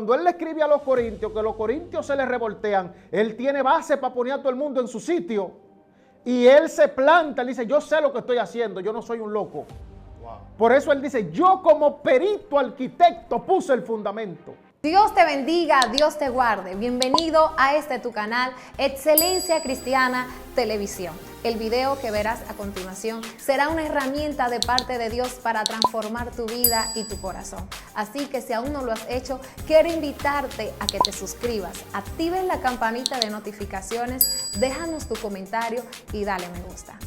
Cuando él le escribe a los corintios, que los corintios se le revoltean, él tiene base para poner a todo el mundo en su sitio. Y él se planta, él dice, yo sé lo que estoy haciendo, yo no soy un loco. Wow. Por eso él dice, yo como perito arquitecto puse el fundamento. Dios te bendiga, Dios te guarde. Bienvenido a tu canal, Excelencia Cristiana Televisión. El video que verás a continuación será una herramienta de parte de Dios para transformar tu vida y tu corazón. Así que si aún no lo has hecho, quiero invitarte a que te suscribas, actives la campanita de notificaciones, déjanos tu comentario y dale me gusta.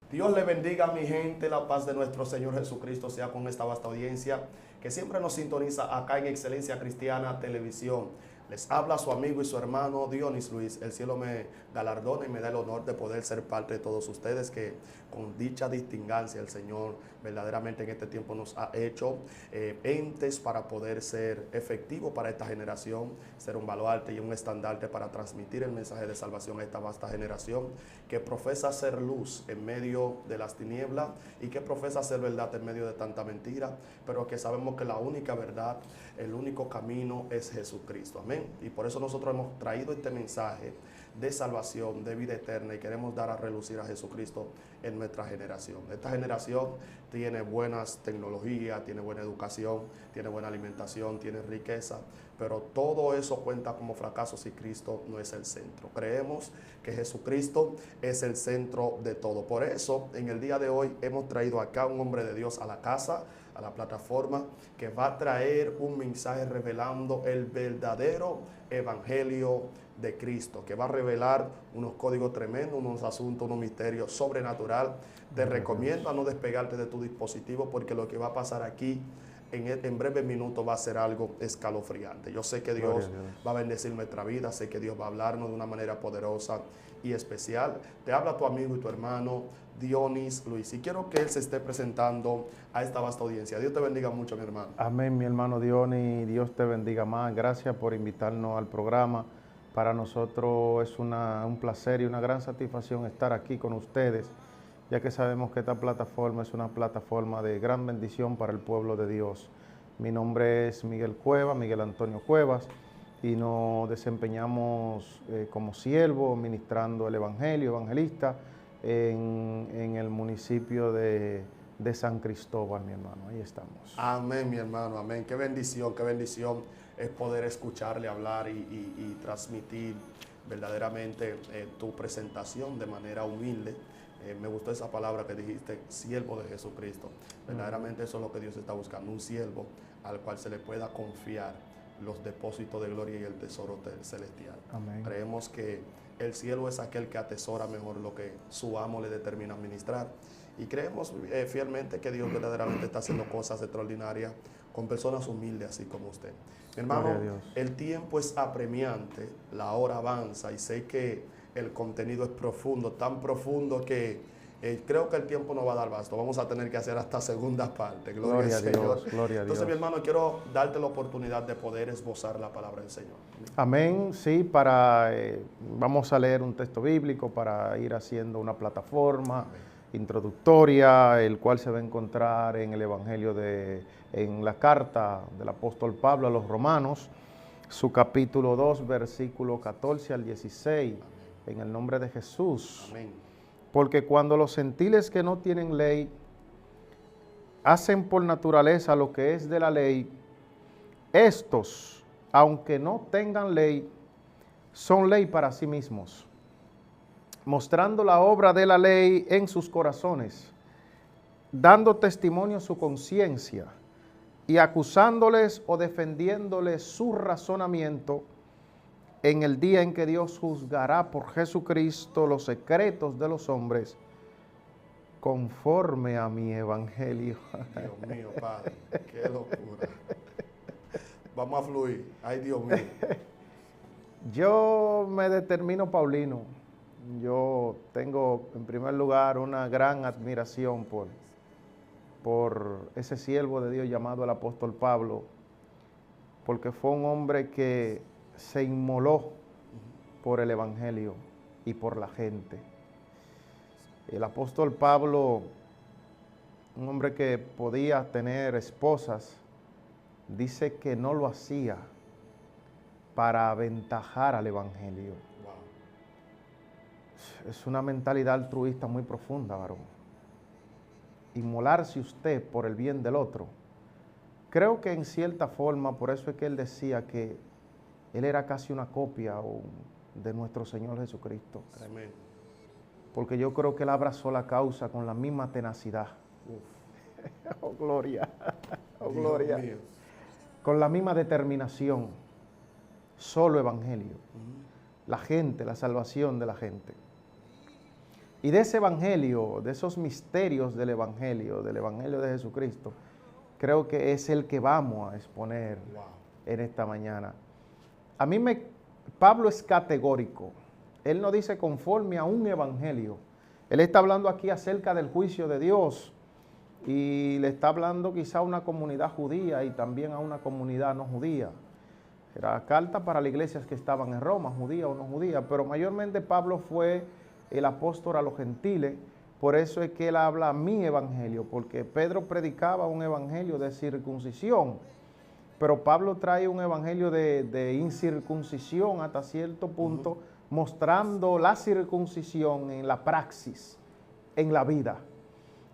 Dios le bendiga a mi gente, la paz de nuestro Señor Jesucristo sea con esta vasta audiencia que siempre nos sintoniza acá en Excelencia Cristiana Televisión. Les habla su amigo y su hermano Dionis Luis. El cielo me galardona y me da el honor de poder ser parte de todos ustedes, que con dicha distingancia el Señor verdaderamente en este tiempo nos ha hecho entes para poder ser efectivos para esta generación, ser un baluarte y un estandarte para transmitir el mensaje de salvación a esta vasta generación que profesa ser luz en medio de las tinieblas y que profesa ser verdad en medio de tanta mentira, pero que sabemos que la única verdad, el único camino es Jesucristo. Amén. Y por eso nosotros hemos traído este mensaje de salvación, de vida eterna, y queremos dar a relucir a Jesucristo en nuestra generación. Esta generación tiene buenas tecnologías, tiene buena educación, tiene buena alimentación, tiene riqueza, pero todo eso cuenta como fracaso si Cristo no es el centro. Creemos que Jesucristo es el centro de todo. Por eso, en el día de hoy hemos traído acá un hombre de Dios a la casa, a la plataforma, que va a traer un mensaje revelando el verdadero evangelio de Cristo, que va a revelar unos códigos tremendos, unos asuntos, unos misterios sobrenatural. Te recomiendo a no despegarte de tu dispositivo, porque lo que va a pasar aquí en breves minutos va a ser algo escalofriante. Yo sé que Dios va a bendecir nuestra vida, sé que Dios va a hablarnos de una manera poderosa y especial. Te habla tu amigo y tu hermano Dionis Luis, y quiero que él se esté presentando a esta vasta audiencia. Dios te bendiga mucho, mi hermano. Amén, mi hermano Dionis, Dios te bendiga más. Gracias por invitarnos al programa. Para nosotros es un placer y una gran satisfacción estar aquí con ustedes, ya que sabemos que esta plataforma es una plataforma de gran bendición para el pueblo de Dios. Mi nombre es Miguel Cuevas, Miguel Antonio Cuevas, y nos desempeñamos como siervo, ministrando el evangelio, evangelista, en el municipio de San Cristóbal, mi hermano. Ahí estamos. Amén, mi hermano, amén. Qué bendición es poder escucharle hablar y transmitir verdaderamente tu presentación de manera humilde. Me gustó esa palabra que dijiste, siervo de Jesucristo. Verdaderamente eso es lo que Dios está buscando, un siervo al cual se le pueda confiar los depósitos de gloria y el tesoro celestial. Amén. Creemos que el cielo es aquel que atesora mejor lo que su amo le determina administrar. Y creemos fielmente que Dios verdaderamente está haciendo cosas extraordinarias con personas humildes así como usted. Mi hermano, el tiempo es apremiante, la hora avanza y sé que el contenido es profundo, tan profundo que creo que el tiempo no va a dar basto. Vamos a tener que hacer hasta segunda parte. Gloria al Señor. Gloria a Dios. Entonces, mi hermano, quiero darte la oportunidad de poder esbozar la palabra del Señor. Amén. Sí, vamos a leer un texto bíblico para ir haciendo una plataforma introductoria, el cual se va a encontrar en el Evangelio en la carta del apóstol Pablo a los Romanos, su capítulo 2, versículo 14 al 16, en el nombre de Jesús. Amén. Porque cuando los gentiles que no tienen ley hacen por naturaleza lo que es de la ley, estos, aunque no tengan ley, son ley para sí mismos, mostrando la obra de la ley en sus corazones, dando testimonio su conciencia y acusándoles o defendiéndoles su razonamiento en el día en que Dios juzgará por Jesucristo los secretos de los hombres, conforme a mi evangelio. Dios mío, Padre, qué locura. Vamos a fluir. Ay, Dios mío. Yo me determino paulino. Yo tengo, en primer lugar, una gran admiración por ese siervo de Dios llamado el apóstol Pablo, porque fue un hombre que se inmoló por el evangelio y por la gente. El apóstol Pablo un hombre que podía tener esposas, dice que no lo hacía para aventajar al evangelio. Wow. Es una mentalidad altruista muy profunda, varón. Inmolarse usted por el bien del otro. Creo que en cierta forma, por eso es que él decía que él era casi una copia de nuestro Señor Jesucristo. Tremendo. Porque yo creo que él abrazó la causa con la misma tenacidad. Uf. Oh, gloria. Oh, Dios gloria. mío. Con la misma determinación. Solo evangelio. La gente, la salvación de la gente. Y de ese evangelio, de esos misterios del evangelio de Jesucristo, creo que es el que vamos a exponer Wow. en esta mañana. Pablo es categórico. Él no dice conforme a un evangelio. Él está hablando aquí acerca del juicio de Dios y le está hablando quizá a una comunidad judía y también a una comunidad no judía. Era carta para las iglesias que estaban en Roma, judía o no judía, pero mayormente Pablo fue el apóstol a los gentiles. Por eso es que él habla mi evangelio, porque Pedro predicaba un evangelio de circuncisión, pero Pablo trae un evangelio de incircuncisión hasta cierto punto, mostrando la circuncisión en la praxis, en la vida.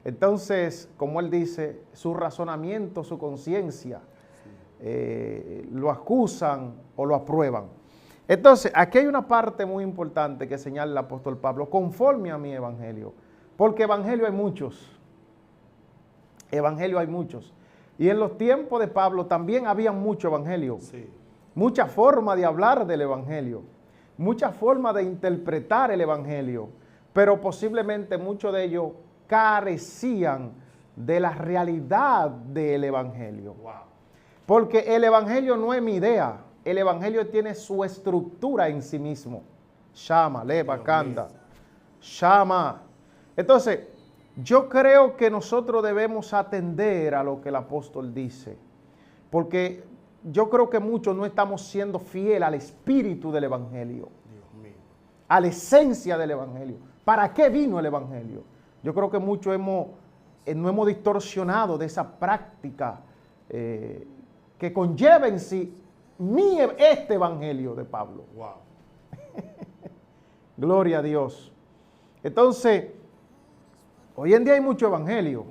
Entonces, como él dice, su razonamiento, su conciencia, lo acusan o lo aprueban. Entonces, aquí hay una parte muy importante que señala el apóstol Pablo, conforme a mi evangelio, porque evangelio hay muchos. Evangelio hay muchos. Y en los tiempos de Pablo también había mucho evangelio. Sí. Mucha forma de hablar del evangelio, mucha forma de interpretar el evangelio, pero posiblemente muchos de ellos carecían de la realidad del evangelio. Wow. Porque el evangelio no es mi idea, el evangelio tiene su estructura en sí mismo. Shama, leva, canta. Shama. Entonces, yo creo que nosotros debemos atender a lo que el apóstol dice, porque yo creo que muchos no estamos siendo fieles al espíritu del evangelio, Dios mío. a la esencia del evangelio. ¿Para qué vino el evangelio? Yo creo que muchos no hemos distorsionado de esa práctica que conlleva en sí este evangelio de Pablo. Wow. Gloria a Dios. Entonces, hoy en día hay mucho evangelio.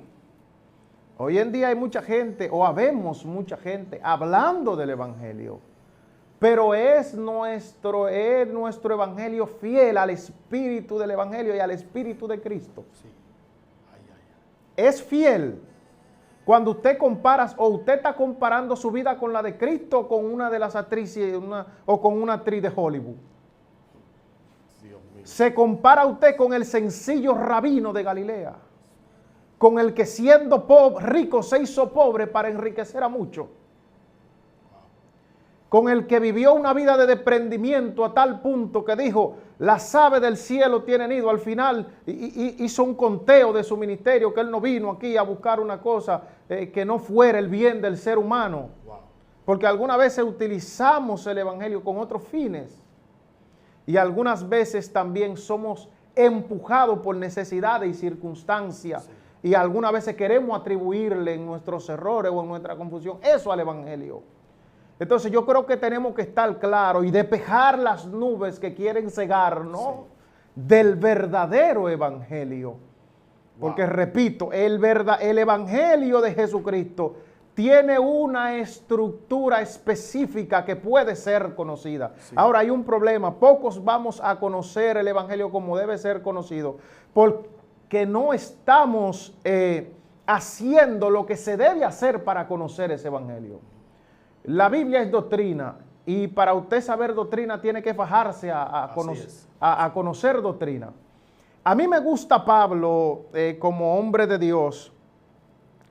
Hoy en día hay mucha gente, o habemos mucha gente hablando del evangelio. Pero es nuestro evangelio fiel al espíritu del evangelio y al espíritu de Cristo. Sí. Ay, ay, ay. Es fiel. Cuando usted compara, o usted está comparando su vida con la de Cristo, o con una de las actrices, o con una actriz de Hollywood. Dios mío. Se compara usted con el sencillo rabino de Galilea, con el que siendo rico se hizo pobre para enriquecer a muchos, con el que vivió una vida de desprendimiento a tal punto que dijo, las aves del cielo tienen nido. Al final hizo un conteo de su ministerio, que él no vino aquí a buscar una cosa que no fuera el bien del ser humano. Wow. Porque algunas veces utilizamos el evangelio con otros fines. Y algunas veces también somos empujados por necesidades y circunstancias. Sí. Y algunas veces queremos atribuirle en nuestros errores o en nuestra confusión eso al evangelio. Entonces yo creo que tenemos que estar claros y despejar las nubes que quieren cegarnos, ¿no? Del verdadero evangelio. Porque repito, el evangelio de Jesucristo tiene una estructura específica que puede ser conocida. Sí. Ahora hay un problema, pocos vamos a conocer el evangelio como debe ser conocido, porque no estamos haciendo lo que se debe hacer para conocer ese evangelio. La Biblia es doctrina y para usted saber doctrina tiene que fajarse a conocer doctrina. A mí me gusta Pablo como hombre de Dios,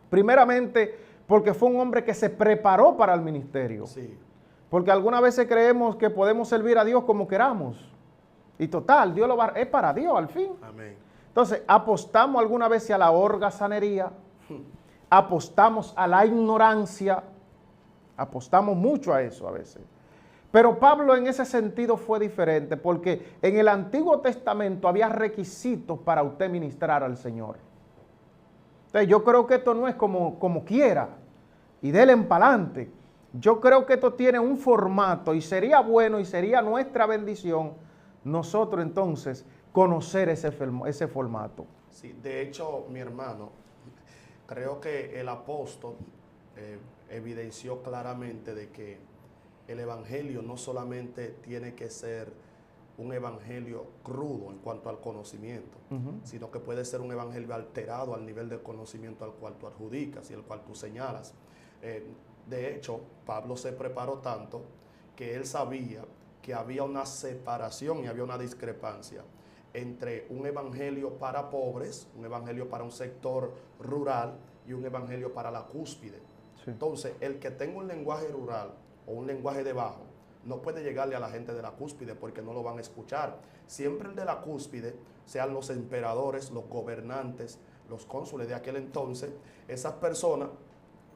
primeramente porque fue un hombre que se preparó para el ministerio. Sí. Porque algunas veces creemos que podemos servir a Dios como queramos. Y total, Dios es para Dios al fin. Amén. Entonces, apostamos algunas veces a la holgazanería, apostamos a la ignorancia, apostamos mucho a eso a veces. Pero Pablo en ese sentido fue diferente, porque en el Antiguo Testamento había requisitos para usted ministrar al Señor. Entonces yo creo que esto no es como quiera y dele en pa'lante. Yo creo que esto tiene un formato y sería bueno y sería nuestra bendición nosotros entonces conocer ese formato. Sí, de hecho, mi hermano, creo que el apóstol evidenció claramente de que el evangelio no solamente tiene que ser un evangelio crudo en cuanto al conocimiento, sino que puede ser un evangelio alterado al nivel de conocimiento al cual tú adjudicas y al cual tú señalas. De hecho, Pablo se preparó tanto que él sabía que había una separación y había una discrepancia entre un evangelio para pobres, un evangelio para un sector rural y un evangelio para la cúspide. Sí. Entonces, el que tenga un lenguaje rural o un lenguaje de bajo, no puede llegarle a la gente de la cúspide porque no lo van a escuchar. Siempre el de la cúspide, sean los emperadores, los gobernantes, los cónsules de aquel entonces, esas personas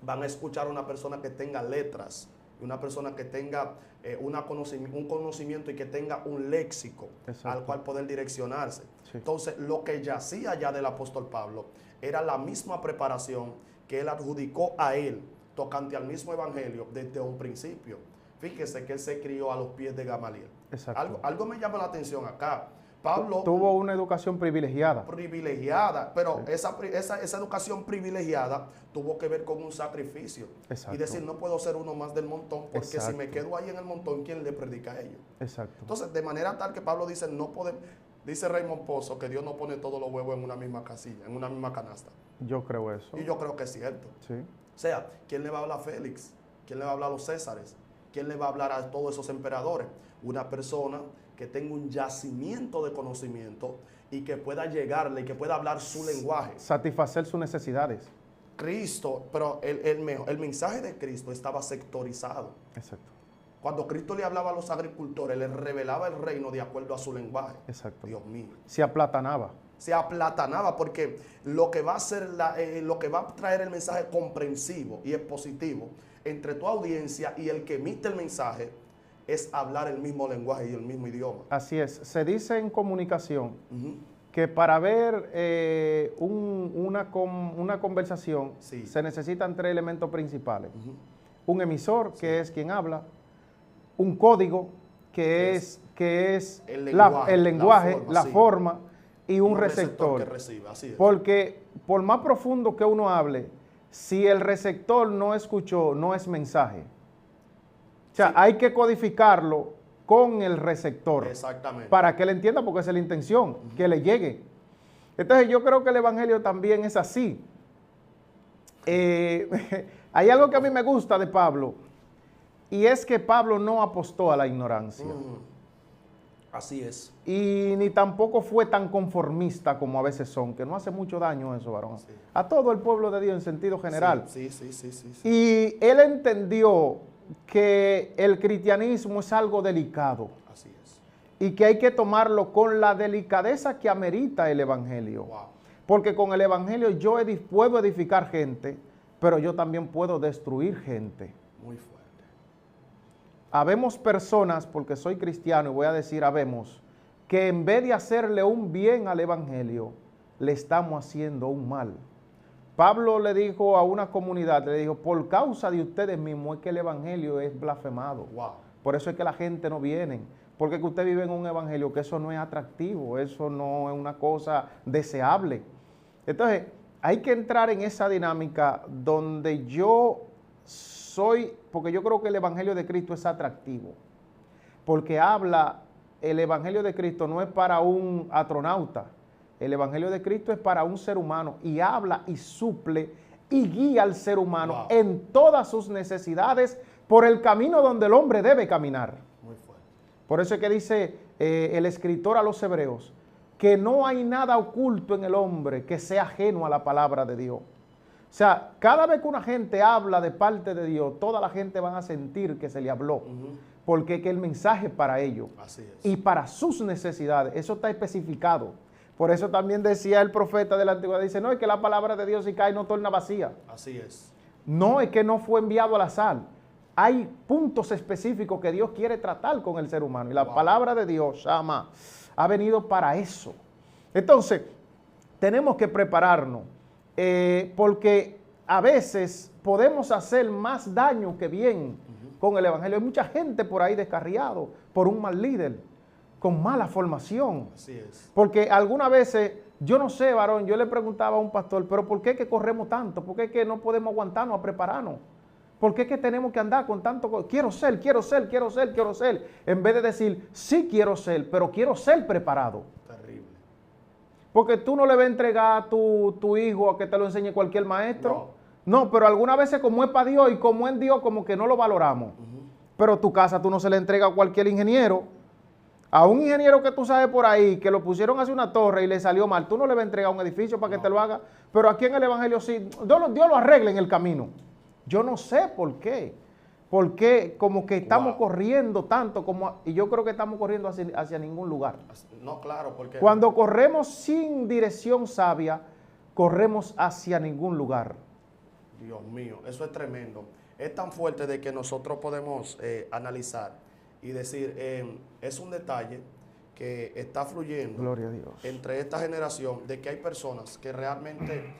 van a escuchar a una persona que tenga letras, una persona que tenga un conocimiento y que tenga un léxico. Exacto. Al cual poder direccionarse. Sí. Entonces, lo que yacía ya del apóstol Pablo era la misma preparación que él adjudicó a él, tocante al mismo evangelio desde un principio. Fíjese que él se crió a los pies de Gamaliel. Algo me llama la atención acá. Pablo tuvo una educación privilegiada. Pero sí. esa educación privilegiada tuvo que ver con un sacrificio. Exacto. Y decir, no puedo ser uno más del montón, porque exacto. Si me quedo ahí en el montón, ¿quién le predica a ellos? Exacto. Entonces, de manera tal que Pablo dice, no podemos, dice Raymond Pozo, que Dios no pone todos los huevos en una misma casilla, en una misma canasta. Yo creo eso. Y yo creo que es cierto. Sí. O sea, ¿quién le va a hablar a Félix? ¿Quién le va a hablar a los Césares? ¿Quién le va a hablar a todos esos emperadores? Una persona que tenga un yacimiento de conocimiento y que pueda llegarle y que pueda hablar su lenguaje. Satisfacer sus necesidades. Cristo, pero el mensaje de Cristo estaba sectorizado. Exacto. Cuando Cristo le hablaba a los agricultores, les revelaba el reino de acuerdo a su lenguaje. Exacto. Dios mío. Se aplatanaba. Se aplatanaba porque lo que va a hacer lo que va a traer el mensaje comprensivo y expositivo entre tu audiencia y el que emite el mensaje es hablar el mismo lenguaje y el mismo idioma. Así es. Se dice en comunicación que para ver una conversación sí. Se necesitan 3 elementos principales. Un emisor, sí. Que es quien habla, un código, que es el lenguaje, la forma y un receptor. Que recibe. Así es. Porque por más profundo que uno hable, si el receptor no escuchó, no es mensaje. O sea, sí. Hay que codificarlo con el receptor. Exactamente. Para que él entienda, porque esa es la intención, que le llegue. Entonces yo creo que el evangelio también es así. Hay algo que a mí me gusta de Pablo, y es que Pablo no apostó a la ignorancia. Así es. Y ni tampoco fue tan conformista como a veces son, que no hace mucho daño eso, varón. Sí. A todo el pueblo de Dios en sentido general. Sí. Y él entendió que el cristianismo es algo delicado. Así es. Y que hay que tomarlo con la delicadeza que amerita el evangelio. Wow. Porque con el evangelio yo puedo edificar gente, pero yo también puedo destruir gente. Muy fuerte. Habemos personas, porque soy cristiano y voy a decir habemos, que en vez de hacerle un bien al evangelio, le estamos haciendo un mal. Pablo le dijo a una comunidad, le dijo, por causa de ustedes mismos es que el evangelio es blasfemado. Wow. Por eso es que la gente no viene, porque que usted vive en un evangelio que eso no es atractivo, eso no es una cosa deseable. Entonces, hay que entrar en esa dinámica donde yo soy, porque yo creo que el evangelio de Cristo es atractivo, porque el evangelio de Cristo no es para un astronauta, el evangelio de Cristo es para un ser humano y habla y suple y guía al ser humano en todas sus necesidades por el camino donde el hombre debe caminar. Muy fuerte. Por eso es que dice el escritor a los hebreos que no hay nada oculto en el hombre que sea ajeno a la palabra de Dios. O sea, cada vez que una gente habla de parte de Dios, toda la gente va a sentir que se le habló, porque que el mensaje es para ellos. Así es. Y para sus necesidades, eso está especificado. Por eso también decía el profeta de la antigüedad, dice, no, es que la palabra de Dios si cae no torna vacía. Así es. No, es que no fue enviado al azar. Hay puntos específicos que Dios quiere tratar con el ser humano. Y la palabra de Dios, Shama, ha venido para eso. Entonces, tenemos que prepararnos porque a veces podemos hacer más daño que bien con el evangelio. Hay mucha gente por ahí descarriado por un mal líder, con mala formación. Así es. Porque algunas veces, yo no sé, varón, yo le preguntaba a un pastor, pero ¿por qué es que corremos tanto? ¿Por qué es que no podemos aguantarnos a prepararnos? ¿Por qué es que tenemos que andar con tanto? Quiero ser. En vez de decir, sí quiero ser, pero quiero ser preparado. Terrible. Porque tú no le vas a entregar a tu hijo a que te lo enseñe cualquier maestro. No, pero algunas veces como es para Dios y como es Dios, como que no lo valoramos. Pero tu casa tú no se le entrega a cualquier ingeniero. A un ingeniero que tú sabes por ahí, que lo pusieron hacia una torre y le salió mal, tú no le vas a entregar un edificio para que te lo haga. Pero aquí en el evangelio sí, Dios lo arregla en el camino. Yo no sé por qué. Porque como que estamos corriendo tanto, y yo creo que estamos corriendo hacia ningún lugar. No, claro, porque Cuando corremos sin dirección sabia, corremos hacia ningún lugar. Dios mío, eso es tremendo. Es tan fuerte de que nosotros podemos analizar y decir, es un detalle que está fluyendo Gloria a Dios. entre esta generación, de que hay personas que realmente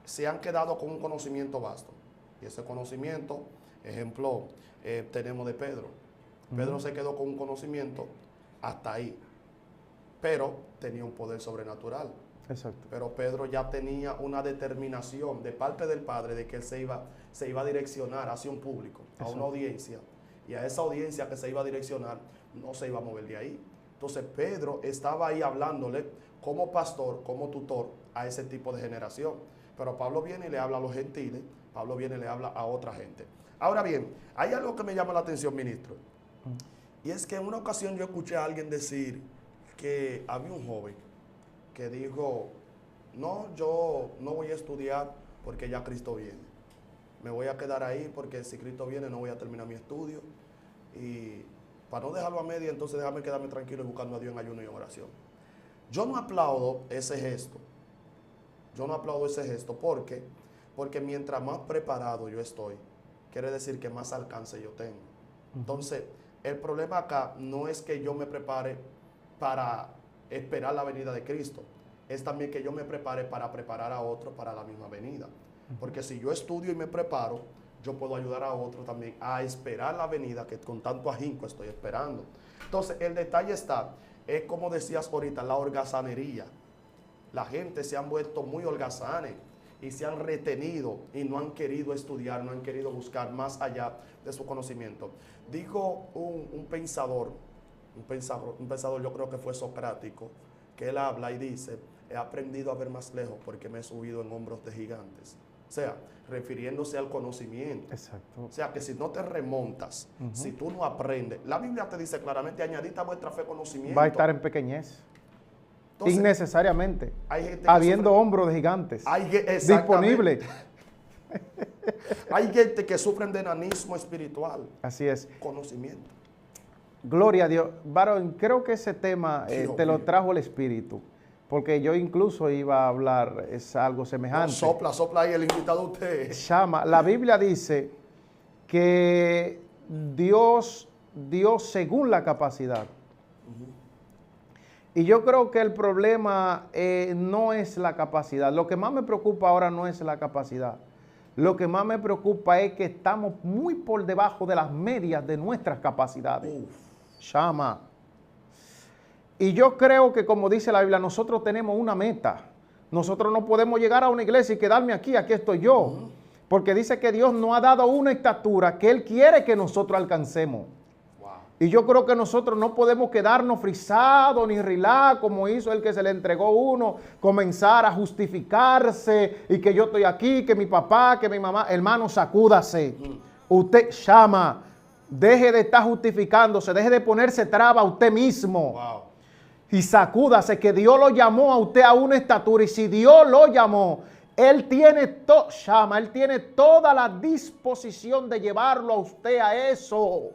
se han quedado con un conocimiento vasto. Y ese conocimiento, ejemplo, tenemos de Pedro. Pedro se quedó con un conocimiento hasta ahí, pero tenía un poder sobrenatural. Exacto. Pero Pedro ya tenía una determinación de parte del Padre de que él se iba a direccionar hacia un público, a una audiencia. Y a esa audiencia que se iba a direccionar, no se iba a mover de ahí. Entonces Pedro estaba ahí hablándole como pastor, como tutor a ese tipo de generación. Pero Pablo viene y le habla a los gentiles, Pablo viene y le habla a otra gente. Ahora bien, hay algo que me llama la atención, ministro. Y es que en una ocasión yo escuché a alguien decir que había un joven que dijo, no, yo no voy a estudiar porque ya Cristo viene. Me voy a quedar ahí porque si Cristo viene no voy a terminar mi estudio. Y para no dejarlo a media, entonces déjame quedarme tranquilo y buscando a Dios en ayuno y en oración. Yo no aplaudo ese gesto. Porque mientras más preparado yo estoy, quiere decir que más alcance yo tengo. Entonces, el problema acá no es que yo me prepare para esperar la venida de Cristo, es también que yo me prepare para preparar a otro para la misma venida. Porque si yo estudio y me preparo, yo puedo ayudar a otro también a esperar la venida que con tanto ahínco estoy esperando. Entonces, el detalle es como decías ahorita, la holgazanería. La gente se han vuelto muy holgazanes y se han retenido y no han querido estudiar, no han querido buscar más allá de su conocimiento. Dijo un pensador, yo creo que fue socrático, que él habla y dice, he aprendido a ver más lejos porque me he subido en hombros de gigantes. O sea, refiriéndose al conocimiento. Exacto. O sea, que si no te remontas, si tú no aprendes, la Biblia te dice claramente, añadid a vuestra fe conocimiento. Va a estar en pequeñez. Entonces, innecesariamente. Hay gente habiendo hombros de gigantes disponibles. Hay gente que sufren de enanismo espiritual. Así es. Conocimiento. Gloria a Dios. Varón, creo que ese tema te lo trajo el Espíritu. Porque yo incluso iba a hablar, es algo semejante. No, sopla ahí el invitado usted. Chama, la Biblia dice que Dios dio según la capacidad. Y yo creo que el problema no es la capacidad. Lo que más me preocupa ahora no es la capacidad. Lo que más me preocupa es que estamos muy por debajo de las medias de nuestras capacidades. Chama. Y yo creo que, como dice la Biblia, nosotros tenemos una meta. Nosotros no podemos llegar a una iglesia y quedarme aquí estoy yo. Porque dice que Dios nos ha dado una estatura que Él quiere que nosotros alcancemos. Y yo creo que nosotros no podemos quedarnos frisados ni relax como hizo el que se le entregó uno, comenzar a justificarse y que yo estoy aquí, que mi papá, que mi mamá. Hermano, sacúdase. Usted llama, deje de estar justificándose, deje de ponerse traba a usted mismo. Y sacúdase que Dios lo llamó a usted a una estatura. Y si Dios lo llamó, Él tiene toda la disposición de llevarlo a usted a eso.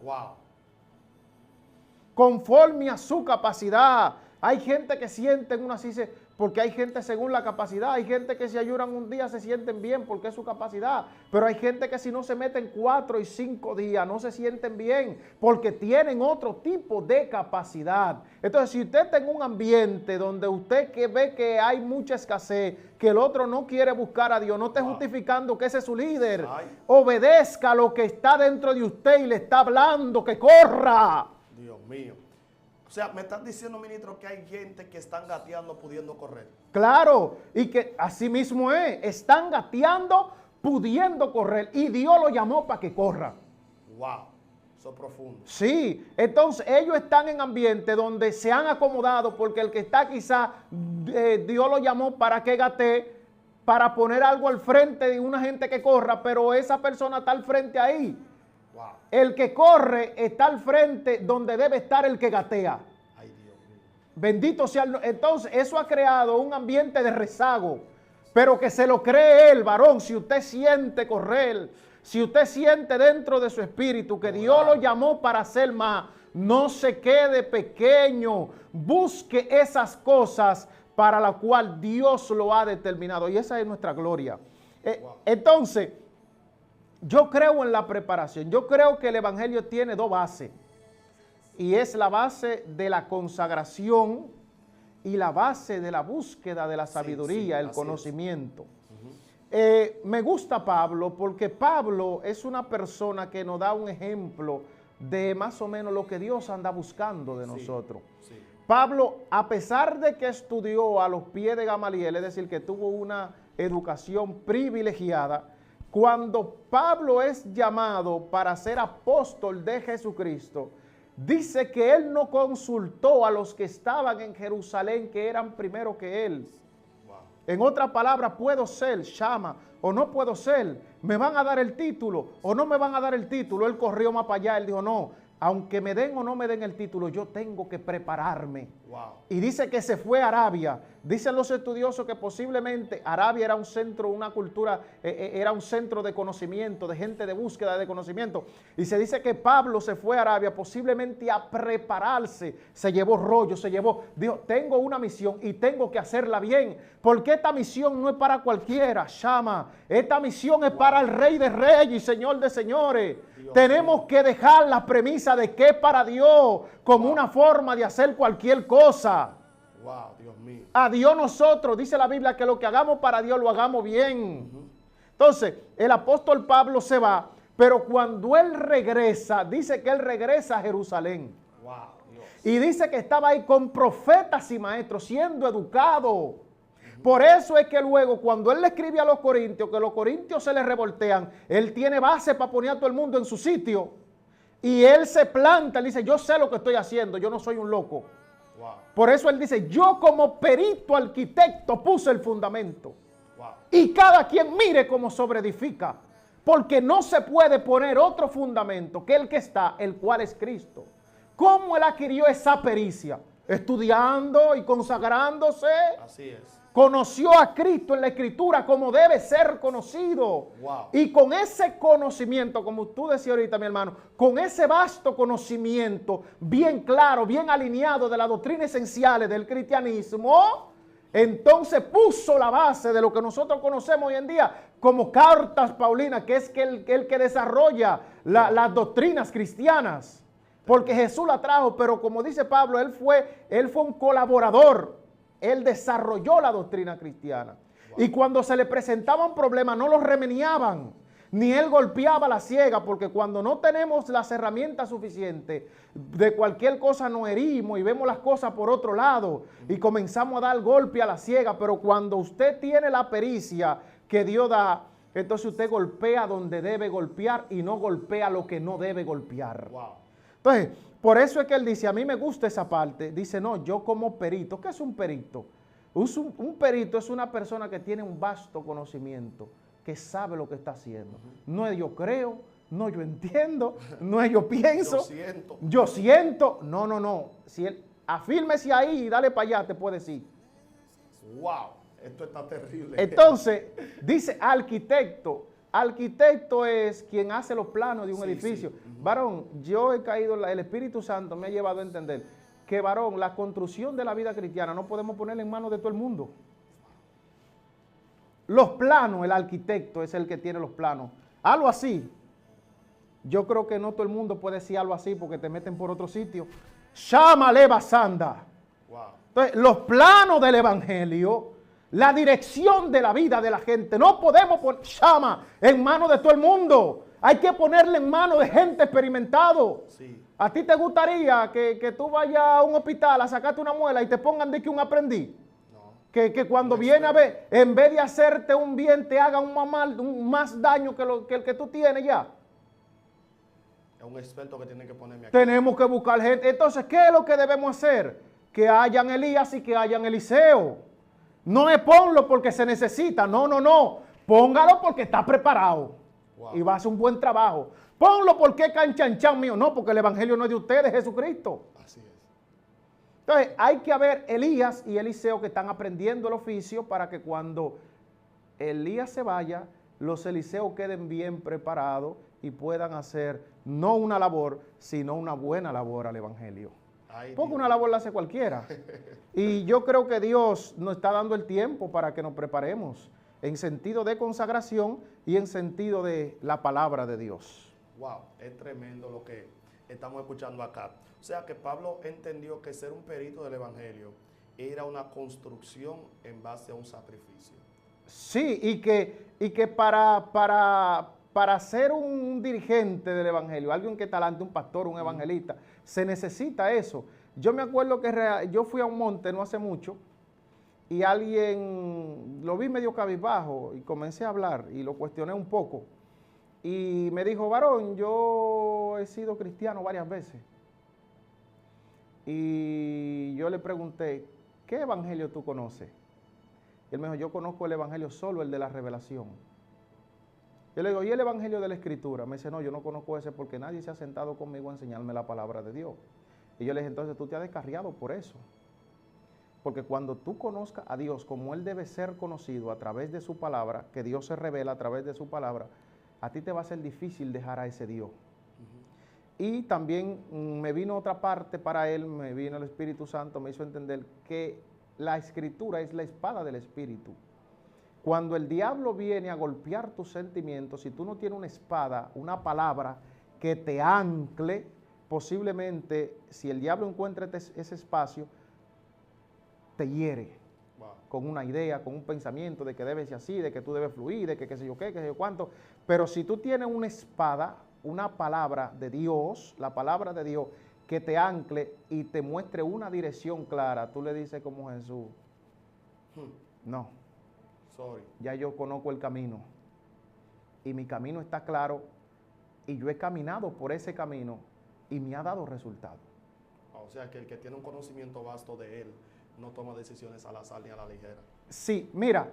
Conforme a su capacidad. Hay gente que siente en una así, dice, porque hay gente según la capacidad. Hay gente que si ayunan un día se sienten bien porque es su capacidad. Pero hay gente que si no se meten 4 y 5 días no se sienten bien porque tienen otro tipo de capacidad. Entonces, si usted está en un ambiente donde usted que ve que hay mucha escasez, que el otro no quiere buscar a Dios, no esté justificando que ese es su líder. Obedezca lo que está dentro de usted y le está hablando, que corra. Dios mío. O sea, me están diciendo, ministro, que hay gente que están gateando pudiendo correr. Claro, y que así mismo están gateando pudiendo correr y Dios lo llamó para que corra. Wow, eso es profundo. Sí, entonces ellos están en ambiente donde se han acomodado porque el que está quizá, Dios lo llamó para que gatee, para poner algo al frente de una gente que corra, pero esa persona está al frente ahí. Wow. El que corre está al frente donde debe estar el que gatea. Ay, Dios mío. Bendito sea. Entonces, eso ha creado un ambiente de rezago, pero que se lo cree él, varón. Si usted siente correr, si usted siente dentro de su espíritu que Dios lo llamó para hacer más, no se quede pequeño. Busque esas cosas para las cuales Dios lo ha determinado. Y esa es nuestra gloria. Entonces, yo creo en la preparación. Yo creo que el evangelio tiene 2 bases. Y es la base de la consagración y la base de la búsqueda de la sabiduría, el conocimiento. Me gusta Pablo porque Pablo es una persona que nos da un ejemplo de más o menos lo que Dios anda buscando de nosotros. Sí. Pablo, a pesar de que estudió a los pies de Gamaliel, es decir, que tuvo una educación privilegiada, cuando Pablo es llamado para ser apóstol de Jesucristo, dice que él no consultó a los que estaban en Jerusalén, que eran primero que él. Wow. En otras palabras, puedo ser Shama o no puedo ser. Me van a dar el título o no me van a dar el título. Él corrió más para allá. Él dijo, no, aunque me den o no me den el título, yo tengo que prepararme. Wow. Y dice que se fue a Arabia. Dicen los estudiosos que posiblemente Arabia era un centro, una cultura, era un centro de conocimiento, de gente de búsqueda de conocimiento. Y se dice que Pablo se fue a Arabia posiblemente a prepararse. Se llevó rollo, dijo, tengo una misión y tengo que hacerla bien. Porque esta misión no es para cualquiera, Shama. Esta misión es para el Rey de Reyes y Señor de Señores. Tenemos que dejar la premisa de que es para Dios como una forma de hacer cualquier cosa. Wow, Dios mío. A Dios nosotros, dice la Biblia, que lo que hagamos para Dios lo hagamos bien. Entonces, el apóstol Pablo se va, pero cuando él regresa, dice que él regresa a Jerusalén. Wow, Dios. Y dice que estaba ahí con profetas y maestros, siendo educado. Por eso es que luego, cuando él le escribe a los corintios, que los corintios se le revoltean, él tiene base para poner a todo el mundo en su sitio. Y él se planta, él dice, yo sé lo que estoy haciendo, yo no soy un loco. Wow. Por eso él dice, yo como perito arquitecto puse el fundamento. Wow. Y cada quien mire cómo sobreedifica. Porque no se puede poner otro fundamento que el que está, el cual es Cristo. ¿Cómo él adquirió esa pericia? Estudiando y consagrándose. Así es. Conoció a Cristo en la Escritura como debe ser conocido. Wow. Y con ese conocimiento, como tú decías ahorita, mi hermano, con ese vasto conocimiento, bien claro, bien alineado de las doctrinas esenciales del cristianismo, entonces puso la base de lo que nosotros conocemos hoy en día como cartas paulinas, que es el que desarrolla las doctrinas cristianas. Porque Jesús la trajo, pero como dice Pablo, él fue un colaborador. Él desarrolló la doctrina cristiana. Wow. Y cuando se le presentaban problemas, no los remeneaban, ni él golpeaba la ciega, porque cuando no tenemos las herramientas suficientes, de cualquier cosa nos herimos y vemos las cosas por otro lado y comenzamos a dar golpe a la ciega. Pero cuando usted tiene la pericia que Dios da, entonces usted golpea donde debe golpear y no golpea lo que no debe golpear. Wow. Entonces, por eso es que él dice, a mí me gusta esa parte. Dice, no, yo como perito. ¿Qué es un perito? Un perito es una persona que tiene un vasto conocimiento, que sabe lo que está haciendo. No es yo creo, no yo entiendo, no es yo pienso. Yo siento. No. Si él, afírmese ahí y dale para allá, te puede decir. Wow, esto está terrible. Entonces, dice arquitecto. Arquitecto es quien hace los planos de un edificio. Sí. Varón, yo he caído, el Espíritu Santo me ha llevado a entender que, varón, la construcción de la vida cristiana no podemos ponerla en manos de todo el mundo. Los planos, el arquitecto es el que tiene los planos. Algo así. Yo creo que no todo el mundo puede decir algo así porque te meten por otro sitio. Llámale basanda. Wow. Entonces, los planos del evangelio, la dirección de la vida de la gente, no podemos poner llama en manos de todo el mundo. Hay que ponerle en manos de gente experimentado. Sí. ¿A ti te gustaría que tú vayas a un hospital a sacarte una muela y te pongan de que un aprendiz? No. Que cuando viene a ver, en vez de hacerte un bien, te haga un más daño que el que tú tienes ya. Es un experto que tiene que ponerme aquí. Tenemos que buscar gente. Entonces, ¿qué es lo que debemos hacer? Que hayan Elías y que hayan Eliseo. No es ponlo porque se necesita. No, no, no. Póngalo porque está preparado. Wow. Y va a hacer un buen trabajo. Ponlo porque canchanchan mío. No, porque el evangelio no es de ustedes, es Jesucristo. Así es. Entonces, hay que haber Elías y Eliseo que están aprendiendo el oficio para que cuando Elías se vaya, los Eliseos queden bien preparados y puedan hacer no una labor, sino una buena labor al evangelio. Ay, Porque Dios. una labor la hace cualquiera. Y yo creo que Dios nos está dando el tiempo para que nos preparemos en sentido de consagración y en sentido de la palabra de Dios. Wow, es tremendo lo que estamos escuchando acá. O sea que Pablo entendió que ser un perito del evangelio era una construcción en base a un sacrificio. Sí, y que para ser un dirigente del evangelio, alguien que talante, un pastor, un evangelista, se necesita eso. Yo me acuerdo que yo fui a un monte no hace mucho y alguien lo vi medio cabizbajo y comencé a hablar y lo cuestioné un poco. Y me dijo, varón, yo he sido cristiano varias veces. Y yo le pregunté, ¿qué evangelio tú conoces? Y él me dijo, yo conozco el evangelio solo, el de la revelación. Yo le digo, ¿y el evangelio de la escritura? Me dice, no, yo no conozco ese porque nadie se ha sentado conmigo a enseñarme la palabra de Dios. Y yo le dije, entonces tú te has descarriado por eso. Porque cuando tú conozcas a Dios como Él debe ser conocido a través de su palabra, que Dios se revela a través de su palabra, a ti te va a ser difícil dejar a ese Dios. Y también me vino otra parte para él, me vino el Espíritu Santo, me hizo entender que la escritura es la espada del Espíritu. Cuando el diablo viene a golpear tus sentimientos, si tú no tienes una espada, una palabra que te ancle, posiblemente si el diablo encuentra ese espacio, te hiere. Wow. Con una idea, con un pensamiento de que debes ser así, de que tú debes fluir, de que qué sé yo qué, qué sé yo cuánto. Pero si tú tienes una espada, una palabra de Dios, la palabra de Dios, que te ancle y te muestre una dirección clara, tú le dices como Jesús, no, Sorry. ya yo conozco el camino y mi camino está claro y yo he caminado por ese camino y me ha dado resultado. O sea que el que tiene un conocimiento vasto de él no toma decisiones al azar ni a la ligera. Sí, mira,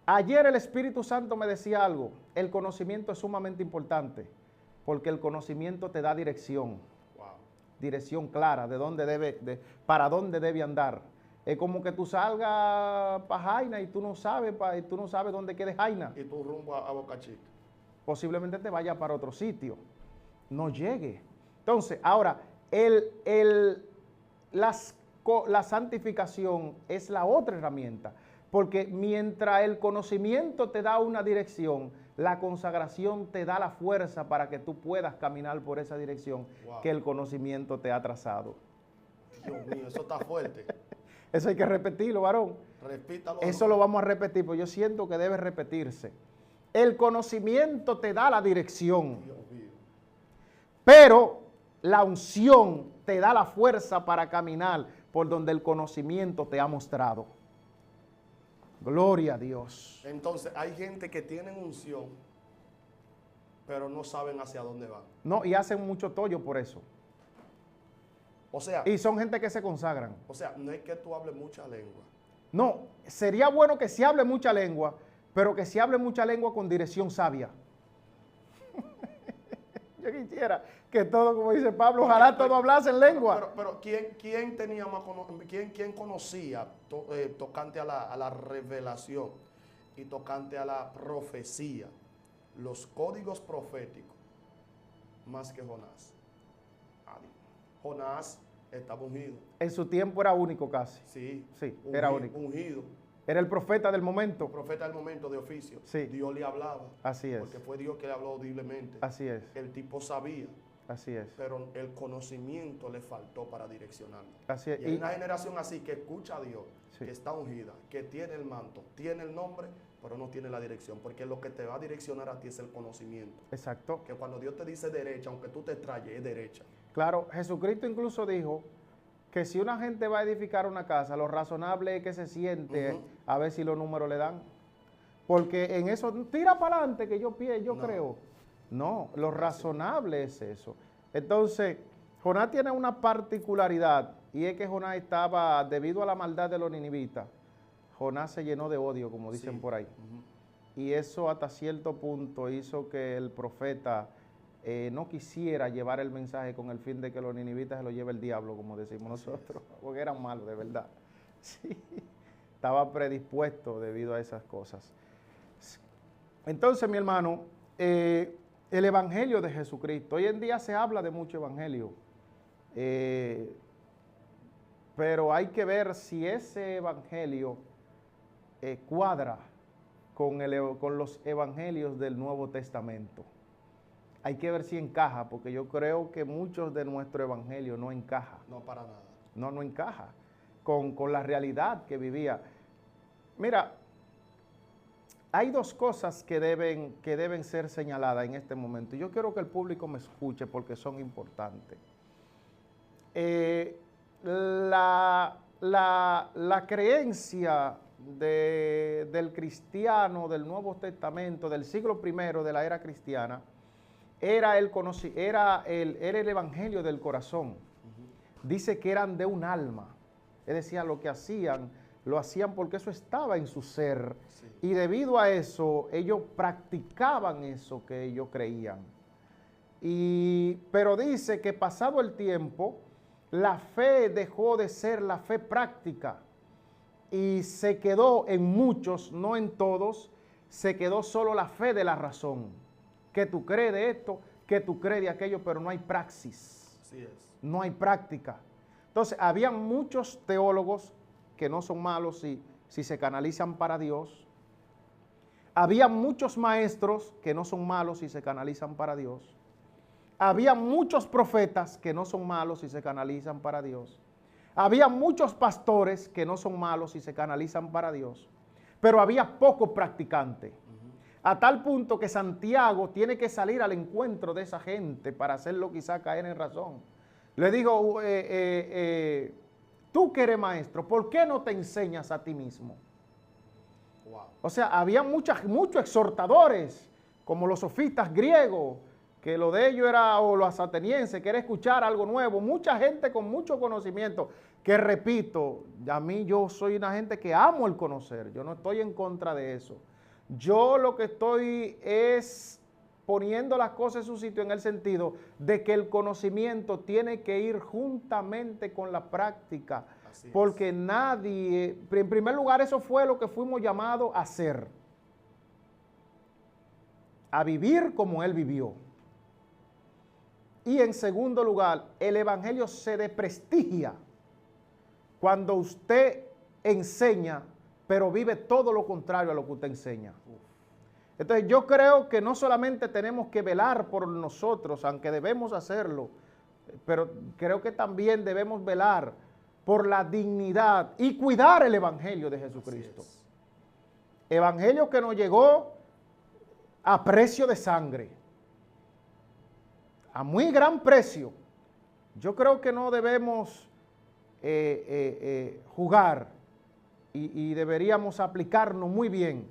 ayer el Espíritu Santo me decía algo, el conocimiento es sumamente importante, porque el conocimiento te da dirección, Wow. dirección clara de dónde para dónde debe andar. Es como que tú salgas para Jaina y tú no sabes dónde quede Jaina. Y tú rumbo a Boca Chica. Posiblemente te vaya para otro sitio, no llegue. Entonces, ahora, la santificación es la otra herramienta, porque mientras el conocimiento te da una dirección, la consagración te da la fuerza para que tú puedas caminar por esa dirección Wow. que el conocimiento te ha trazado. Dios mío, eso está fuerte. Eso hay que repetirlo, varón. Repítalo. Eso lo vamos a repetir, porque yo siento que debe repetirse. El conocimiento te da la dirección, Dios mío. pero la unción te da la fuerza para caminar por donde el conocimiento te ha mostrado. Gloria a Dios. Entonces, hay gente que tiene unción, pero no saben hacia dónde van. No, y hacen mucho tollo por eso. O sea, Y son gente que se consagran. no es que tú hables mucha lengua. No, sería bueno que se hable mucha lengua, pero que se hable mucha lengua con dirección sabia. Yo quisiera que todo, como dice Pablo, ojalá todo hablase en lengua. Pero ¿quién tenía más quién conocía tocante a la revelación y tocante a la profecía, los códigos proféticos, más que Jonás? Jonás Estaba ungido. En su tiempo era único casi. Sí. Sí, era único. Ungido. Era el profeta del momento. El profeta del momento de oficio. Sí. Dios le hablaba. Así es. Porque fue Dios que le habló audiblemente. Así es. El tipo sabía. Así es. Pero el conocimiento le faltó para direccionarlo. Así es. Y hay una generación así que escucha a Dios, Sí. que está ungida, que tiene el manto, tiene el nombre, pero no tiene la dirección. Porque lo que te va a direccionar a ti es el conocimiento. Exacto. Que cuando Dios te dice derecha, aunque tú te extrayes, es derecha. Claro, Jesucristo incluso dijo que si una gente va a edificar una casa, lo razonable es que se siente a ver si los números le dan. Porque en eso, tira para adelante que yo No. creo. No, lo razonable es eso. Entonces, Jonás tiene una particularidad y es que Jonás estaba, debido a la maldad de los ninivitas, Jonás se llenó de odio, como dicen Sí. por ahí. Y eso hasta cierto punto hizo que el profeta no quisiera llevar el mensaje con el fin de que los ninivitas se lo lleve el diablo, como decimos nosotros, porque eran malos de verdad. Sí, estaba predispuesto debido a esas cosas. Entonces, mi hermano, el evangelio de Jesucristo, hoy en día se habla de mucho evangelio, pero hay que ver si ese evangelio cuadra con los evangelios del Nuevo Testamento. Hay que ver si encaja, porque yo creo que muchos de nuestro evangelio no encaja. No para nada. No encaja con la realidad que vivía. Mira, hay dos cosas que deben ser señaladas en este momento. Yo quiero que el público me escuche porque son importantes. La creencia del cristiano del Nuevo Testamento, del siglo I de la era cristiana, era el evangelio del corazón. Dice que eran de un alma. Es decir, lo que hacían, lo hacían porque eso estaba en su ser. Sí. Y debido a eso, ellos practicaban eso que ellos creían. Pero dice que pasado el tiempo, la fe dejó de ser la fe práctica y se quedó en muchos, no en todos, se quedó solo la fe de la razón. Que tú crees de esto, que tú crees de aquello, pero no hay praxis. Así es. No hay práctica. Entonces, había muchos teólogos que no son malos si se canalizan para Dios. Había muchos maestros que no son malos si se canalizan para Dios. Había muchos profetas que no son malos si se canalizan para Dios. Había muchos pastores que no son malos si se canalizan para Dios. Pero había pocos practicantes. A tal punto que Santiago tiene que salir al encuentro de esa gente para hacerlo quizá caer en razón. Le digo, tú que eres maestro, ¿por qué no te enseñas a ti mismo? Wow. O sea, había muchos exhortadores, como los sofistas griegos, que lo de ellos era, o los atenienses, que era escuchar algo nuevo. Mucha gente con mucho conocimiento, que repito, yo soy una gente que amo el conocer, yo no estoy en contra de eso. Yo lo que estoy es poniendo las cosas en su sitio en el sentido de que el conocimiento tiene que ir juntamente con la práctica. Así es. Porque nadie, en primer lugar, eso fue lo que fuimos llamados a hacer. A vivir como Él vivió. Y en segundo lugar, el evangelio se desprestigia cuando usted enseña, pero vive todo lo contrario a lo que usted enseña. Entonces yo creo que no solamente tenemos que velar por nosotros, aunque debemos hacerlo, pero creo que también debemos velar por la dignidad y cuidar el evangelio de Jesucristo. Evangelio que nos llegó a precio de sangre, a muy gran precio. Yo creo que no debemos jugar y deberíamos aplicarnos muy bien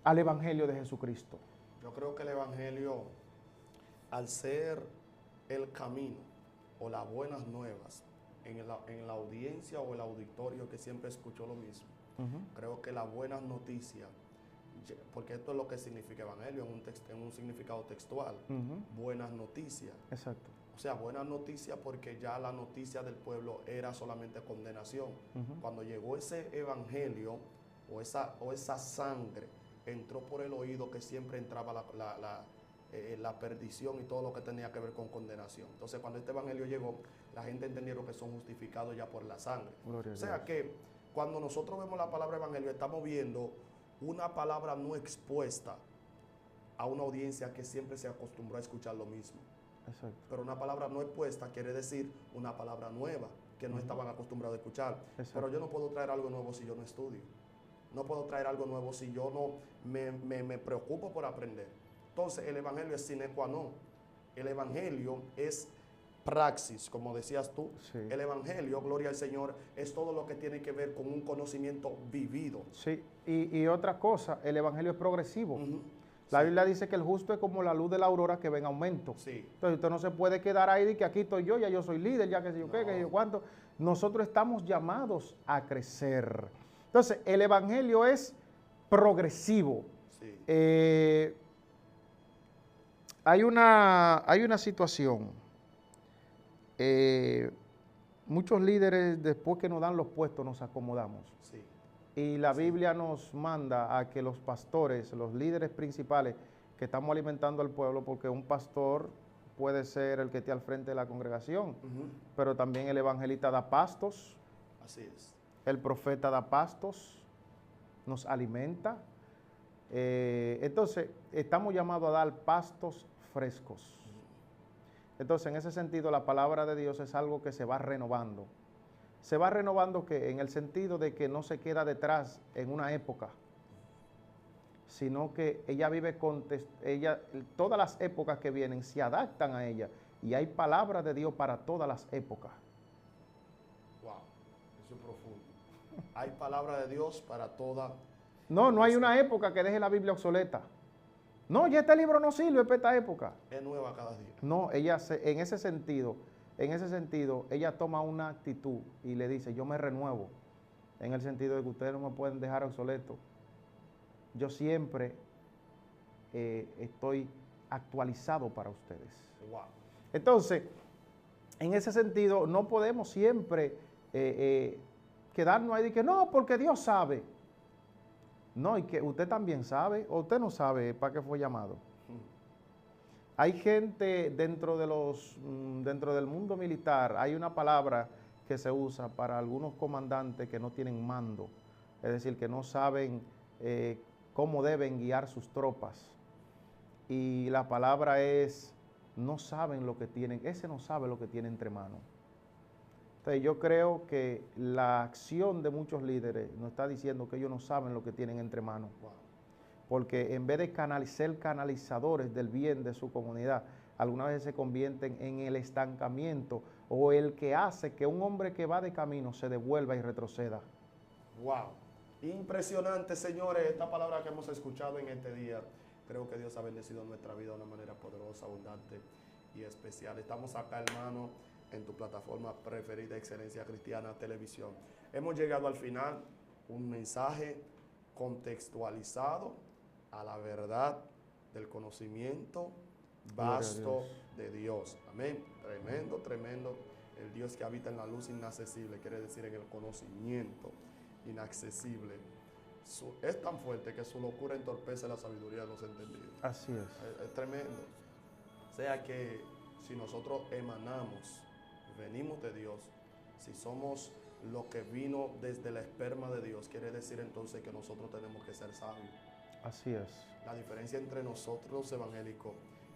al Evangelio de Jesucristo. Yo creo que el Evangelio, al ser el camino o las buenas nuevas en la audiencia o el auditorio que siempre escuchó lo mismo, creo que las buenas noticias, porque esto es lo que significa Evangelio en un significado textual, buenas noticias. Exacto. O sea, buenas noticias porque ya la noticia del pueblo era solamente condenación. Cuando llegó ese Evangelio o esa sangre, entró por el oído que siempre entraba la perdición y todo lo que tenía que ver con condenación. Entonces, cuando este evangelio llegó, la gente entendieron que son justificados ya por la sangre. Gloria a O sea Dios. que cuando nosotros vemos la palabra evangelio, estamos viendo una palabra no expuesta a una audiencia que siempre se acostumbró a escuchar lo mismo. Exacto. Pero una palabra no expuesta quiere decir una palabra nueva que no estaban acostumbrados a escuchar. Exacto. Pero yo no puedo traer algo nuevo si yo no estudio. No puedo traer algo nuevo si yo no me preocupo por aprender. Entonces el evangelio es sine qua non. El evangelio es praxis, como decías tú. Sí. El evangelio, gloria al Señor, es todo lo que tiene que ver con un conocimiento vivido. Sí, y otra cosa, el evangelio es progresivo. Ujú. La Sí. Biblia dice que el justo es como la luz de la aurora que va en aumento. Sí. Entonces usted no se puede quedar ahí de que aquí estoy yo, ya yo soy líder, ya que sé yo qué, que sé yo cuánto. Nosotros estamos llamados a crecer. Entonces, el evangelio es progresivo. Sí. Hay una situación. Muchos líderes, después que nos dan los puestos, nos acomodamos. Sí. Y la Biblia nos manda a que los pastores, los líderes principales, que estamos alimentando al pueblo, porque un pastor puede ser el que esté al frente de la congregación, Ujú. pero también el evangelista da pastos, Así es. el profeta da pastos, nos alimenta. Entonces, estamos llamados a dar pastos frescos. Entonces, en ese sentido, la palabra de Dios es algo que se va renovando. Se va renovando que en el sentido de que no se queda detrás en una época, sino que ella vive todas las épocas que vienen se adaptan a ella y hay palabra de Dios para todas las épocas. Wow, eso es profundo. Hay palabra de Dios para toda. No hay una época que deje la Biblia obsoleta. No, ya este libro no sirve para esta época. Es nueva cada día. No, en ese sentido, ella toma una actitud y le dice, yo me renuevo, en el sentido de que ustedes no me pueden dejar obsoleto. Yo siempre estoy actualizado para ustedes. Wow. Entonces, en ese sentido, no podemos siempre quedarnos ahí de que no, porque Dios sabe. No, y que usted también sabe, o usted no sabe para qué fue llamado. Hay gente dentro del mundo militar, hay una palabra que se usa para algunos comandantes que no tienen mando, es decir, que no saben cómo deben guiar sus tropas. Y la palabra es, no saben lo que tienen, ese no sabe lo que tiene entre manos. Entonces yo creo que la acción de muchos líderes nos está diciendo que ellos no saben lo que tienen entre manos. Wow. Porque en vez de ser canalizadores del bien de su comunidad, algunas veces se convierten en el estancamiento o el que hace que un hombre que va de camino se devuelva y retroceda. Wow. Impresionante, señores, esta palabra que hemos escuchado en este día. Creo que Dios ha bendecido nuestra vida de una manera poderosa, abundante y especial. Estamos acá, hermano, en tu plataforma preferida, Excelencia Cristiana Televisión. Hemos llegado al final, un mensaje contextualizado a la verdad del conocimiento vasto de Dios. Amén. Tremendo, tremendo. El Dios que habita en la luz inaccesible, quiere decir en el conocimiento inaccesible. Es tan fuerte que su locura entorpece la sabiduría de los entendidos. Así es. Es tremendo. O sea que si nosotros emanamos, venimos de Dios, si somos lo que vino desde la esperma de Dios, quiere decir entonces que nosotros tenemos que ser sabios. Así es. La diferencia entre nosotros los evangélicos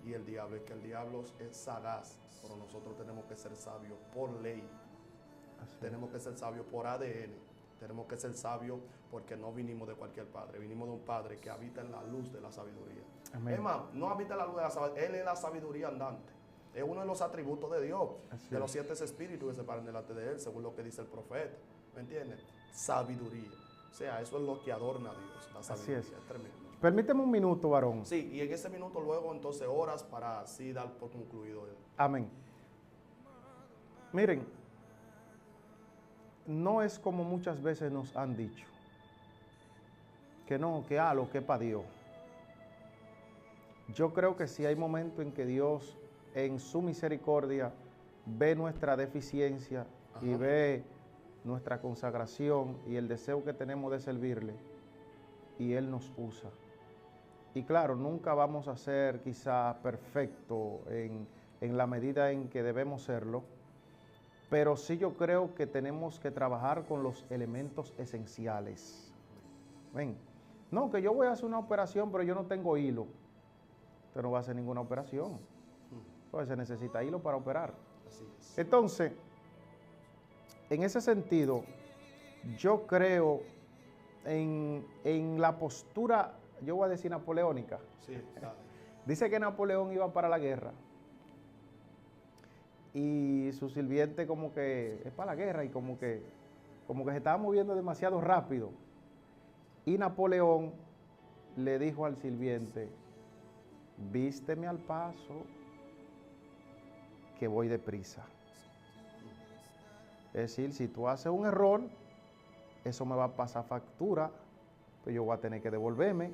y el diablo es que el diablo es sagaz, pero nosotros tenemos que ser sabios por ley. Así es. Tenemos que ser sabios por ADN. Tenemos que ser sabios porque no vinimos de cualquier padre, vinimos de un padre que habita en la luz de la sabiduría. Amén. Es más, no habita en la luz de la sabiduría, Él es la sabiduría andante. Es uno de los atributos de Dios, Así de es. los 7 espíritus que se paran delante de Él, según lo que dice el profeta. ¿Me entiendes? Sabiduría. O sea, eso es lo que adorna a Dios, la sabiduría. es. Es tremendo. Permíteme un minuto, varón. Sí, y en ese minuto luego entonces horas para así dar por concluido él. Amén. Miren, no es como muchas veces nos han dicho, que no, que lo que es para Dios. Yo creo que sí hay momentos en que Dios, en su misericordia, ve nuestra deficiencia y Ajá. ve nuestra consagración y el deseo que tenemos de servirle, y Él nos usa. Y claro, nunca vamos a ser quizá perfectos en la medida en que debemos serlo, pero sí yo creo que tenemos que trabajar con los elementos esenciales. Ven, no, que yo voy a hacer una operación, pero yo no tengo hilo. Usted no va a hacer ninguna operación. Pues se necesita hilo para operar. Así es. Entonces, en ese sentido, yo creo en la postura, yo voy a decir napoleónica. Sí, dale. Dice que Napoleón iba para la guerra y su sirviente como que es para la guerra y como que se estaba moviendo demasiado rápido. Y Napoleón le dijo al sirviente, vísteme al paso que voy deprisa. Es decir, si tú haces un error, eso me va a pasar factura, pues yo voy a tener que devolverme.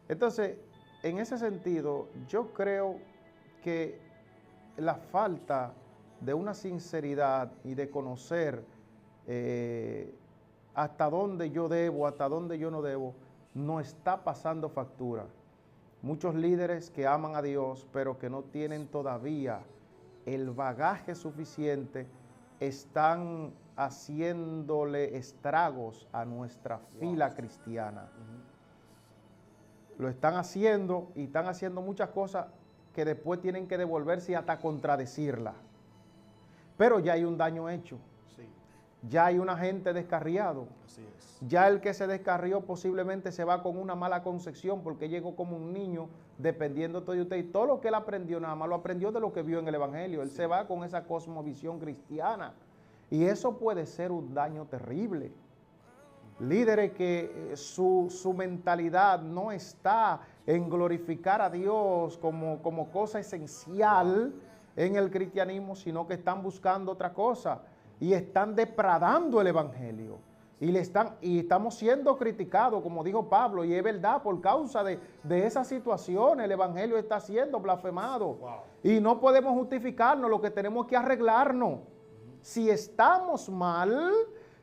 Entonces, en ese sentido, yo creo que la falta de una sinceridad y de conocer hasta dónde yo debo, hasta dónde yo no debo, no está pasando factura. Muchos líderes que aman a Dios, pero que no tienen todavía el bagaje suficiente, están haciéndole estragos a nuestra fila cristiana. Lo están haciendo y están haciendo muchas cosas que después tienen que devolverse y hasta contradecirla. Pero ya hay un daño hecho. Sí, Ya hay una gente descarriado. así es. Ya el que se descarrió posiblemente se va con una mala concepción porque llegó como un niño dependiendo todo de usted. Y todo lo que él aprendió nada más lo aprendió de lo que vio en el Evangelio. Él se va con esa cosmovisión cristiana. Y eso puede ser un daño terrible. Líderes que su mentalidad no está en glorificar a Dios como cosa esencial en el cristianismo, sino que están buscando otra cosa y están depredando el Evangelio. Y estamos siendo criticados, como dijo Pablo, y es verdad, por causa de esa situación, el Evangelio está siendo blasfemado. Wow. Y no podemos justificarnos, lo que tenemos que arreglarnos. Si estamos mal,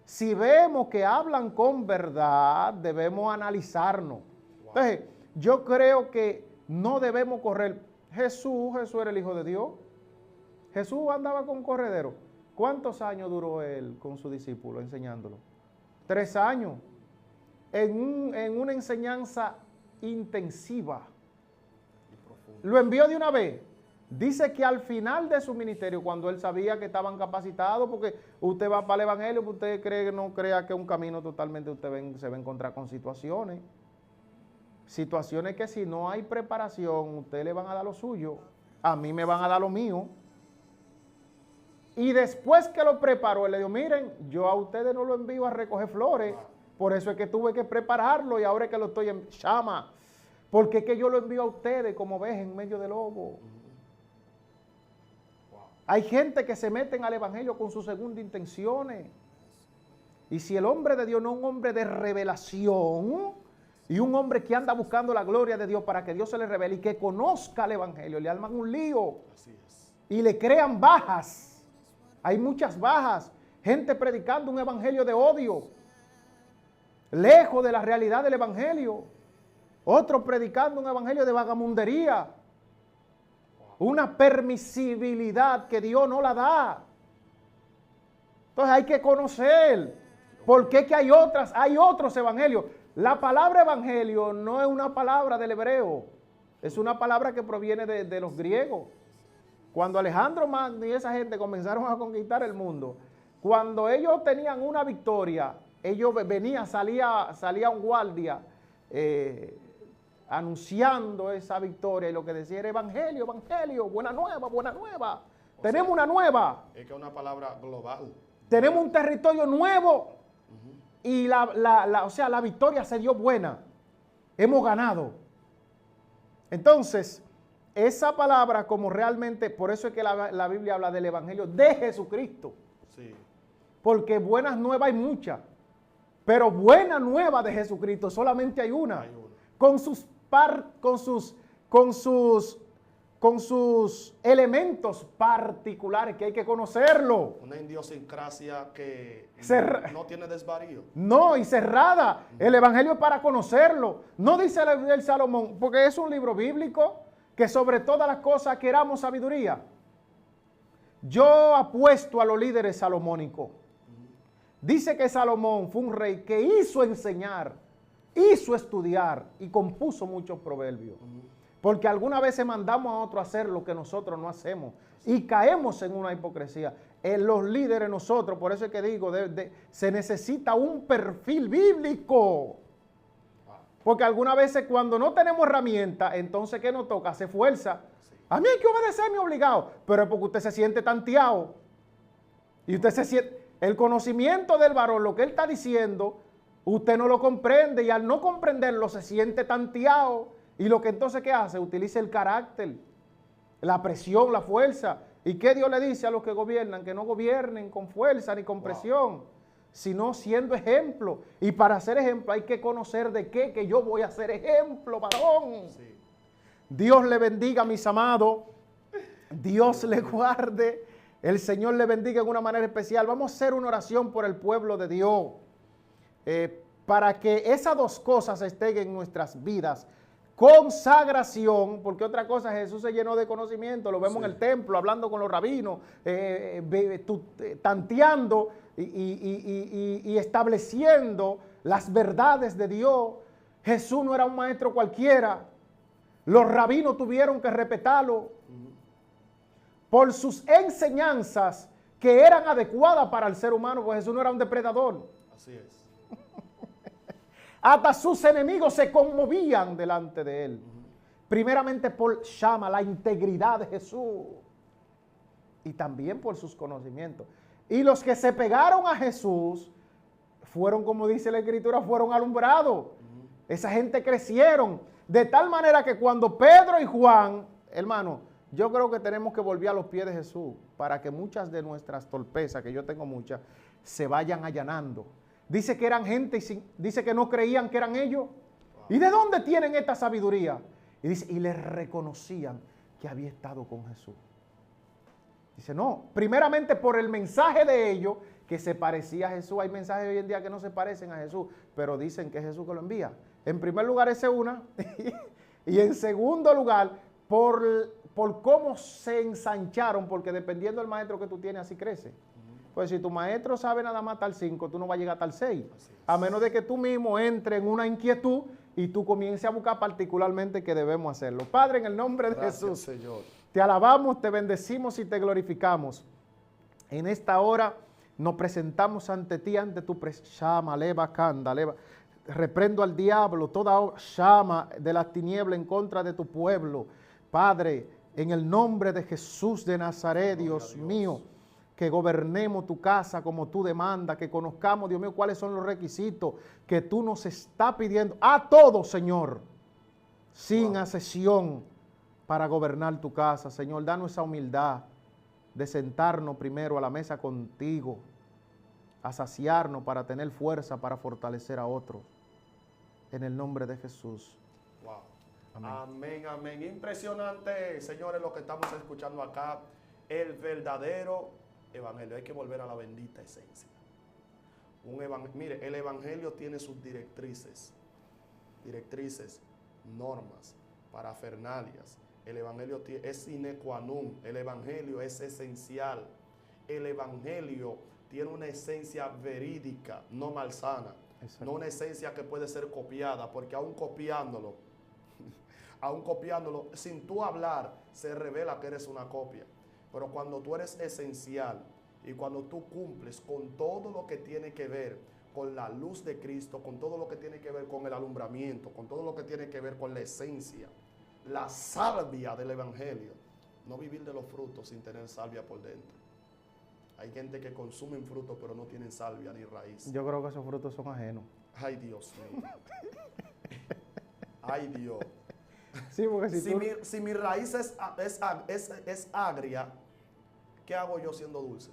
si vemos que hablan con verdad, debemos analizarnos. Wow. Entonces, yo creo que no debemos correr. Jesús era el Hijo de Dios. Jesús andaba con corredero. ¿Cuántos años duró él con su discípulo enseñándolo? 3 años. En una enseñanza intensiva. Y profundo. Lo envió de una vez. Dice que al final de su ministerio, cuando él sabía que estaban capacitados, porque usted va para el Evangelio, usted no crea que es un camino totalmente, se va a encontrar con situaciones. Situaciones que si no hay preparación, usted le van a dar lo suyo, a mí me van a dar lo mío. Y después que lo preparó, él le dijo, miren, yo a ustedes no lo envío a recoger flores, por eso es que tuve que prepararlo y ahora es que lo estoy en llama, porque es que yo lo envío a ustedes como ovejas en medio de lobo. Hay gente que se meten al Evangelio con sus segundas intenciones. Y si el hombre de Dios no es un hombre de revelación y un hombre que anda buscando la gloria de Dios para que Dios se le revele y que conozca el Evangelio, le arman un lío Así es. y le crean bajas. Hay muchas bajas. Gente predicando un evangelio de odio, lejos de la realidad del Evangelio. Otros predicando un evangelio de vagamundería. Una permisibilidad que Dios no la da. Entonces hay que conocer por qué que hay otros evangelios. La palabra evangelio no es una palabra del hebreo, es una palabra que proviene de los griegos. Cuando Alejandro Magno y esa gente comenzaron a conquistar el mundo, cuando ellos tenían una victoria, ellos salía un guardia anunciando esa victoria y lo que decía era evangelio, evangelio, buena nueva, buena nueva. Tenemos una nueva. Es que es una palabra global. Tenemos un territorio nuevo y la victoria se dio buena. Hemos ganado. Entonces, esa palabra como realmente, por eso es que la Biblia habla del evangelio de Jesucristo. Sí. Porque buenas nuevas hay muchas, pero buena nueva de Jesucristo solamente hay una. Hay una. Con sus con sus elementos particulares que hay que conocerlo. Una idiosincrasia que no tiene desvarío. No, y cerrada. El Evangelio es para conocerlo. No dice el Salomón, porque es un libro bíblico, que sobre todas las cosas queramos sabiduría. Yo apuesto a los líderes salomónicos. Dice que Salomón fue un rey que hizo enseñar, hizo estudiar y compuso muchos proverbios. Porque algunas veces mandamos a otros a hacer lo que nosotros no hacemos y caemos en una hipocresía. En los líderes nosotros, por eso es que digo, se necesita un perfil bíblico. Porque algunas veces cuando no tenemos herramientas, entonces ¿qué nos toca? Hacer fuerza. A mí hay que obedecerme obligado, pero es porque usted se siente tanteado. Y usted se siente, el conocimiento del varón, lo que él está diciendo, usted no lo comprende y al no comprenderlo se siente tanteado. Y lo que entonces, ¿qué hace? Utiliza el carácter, la presión, la fuerza. ¿Y qué Dios le dice a los que gobiernan? Que no gobiernen con fuerza ni con presión, sino siendo ejemplo. Y para ser ejemplo hay que conocer de qué, que yo voy a ser ejemplo, varón. Sí. Dios le bendiga, mis amados. Dios le guarde. El Señor le bendiga en una manera especial. Vamos a hacer una oración por el pueblo de Dios. Para que esas dos cosas estén en nuestras vidas. Consagración, porque otra cosa, Jesús se llenó de conocimiento, lo vemos en el templo, hablando con los rabinos, tanteando y estableciendo las verdades de Dios. Jesús no era un maestro cualquiera. Los rabinos tuvieron que respetarlo por sus enseñanzas que eran adecuadas para el ser humano, porque Jesús no era un depredador. Así es. Hasta sus enemigos se conmovían delante de él. Primeramente por Shama, la integridad de Jesús. Y también por sus conocimientos. Y los que se pegaron a Jesús fueron, como dice la Escritura, fueron alumbrados. Esa gente crecieron. De tal manera que cuando Pedro y Juan, hermano, yo creo que tenemos que volver a los pies de Jesús para que muchas de nuestras torpezas, que yo tengo muchas, se vayan allanando. Dice que eran gente y dice que no creían que eran ellos. ¿Y de dónde tienen esta sabiduría? Y dice, y les reconocían que había estado con Jesús. Dice, no, primeramente por el mensaje de ellos que se parecía a Jesús. Hay mensajes hoy en día que no se parecen a Jesús, pero dicen que es Jesús que lo envía. En primer lugar, esa es una. Y en segundo lugar, por cómo se ensancharon, porque dependiendo del maestro que tú tienes, así crece. Pues si tu maestro sabe nada más tal 5, tú no vas a llegar a tal 6. A menos de que tú mismo entres en una inquietud y tú comiences a buscar particularmente que debemos hacerlo. Padre, en el nombre de Jesús, Señor, te alabamos, te bendecimos y te glorificamos. En esta hora nos presentamos ante ti, ante tu Shama, leva, canda, leva. Reprendo al diablo, toda llama de las tinieblas en contra de tu pueblo. Padre, en el nombre de Jesús de Nazaret, Dios mío, que gobernemos tu casa como tú demandas, que conozcamos, Dios mío, cuáles son los requisitos que tú nos estás pidiendo a todos, Señor, sin accesión para gobernar tu casa. Señor, danos esa humildad de sentarnos primero a la mesa contigo, a saciarnos para tener fuerza para fortalecer a otros. En el nombre de Jesús. Wow. Amén, amén. Impresionante, señores, lo que estamos escuchando acá. El verdadero evangelio. Hay que volver a la bendita esencia. Mire, el evangelio tiene sus directrices, normas, parafernalias. El evangelio es sine qua non. El evangelio es esencial. El evangelio tiene una esencia verídica, no malsana. Exacto. No una esencia que puede ser copiada, porque aún copiándolo, sin tú hablar, se revela que eres una copia. Pero cuando tú eres esencial y cuando tú cumples con todo lo que tiene que ver con la luz de Cristo, con todo lo que tiene que ver con el alumbramiento, con todo lo que tiene que ver con la esencia, la salvia del evangelio, no vivir de los frutos sin tener salvia por dentro. Hay gente que consumen frutos pero no tienen salvia ni raíz. Yo creo que esos frutos son ajenos. Ay, Dios mío. Ay, Dios. Sí, porque si mi raíz es agria, ¿qué hago yo siendo dulce?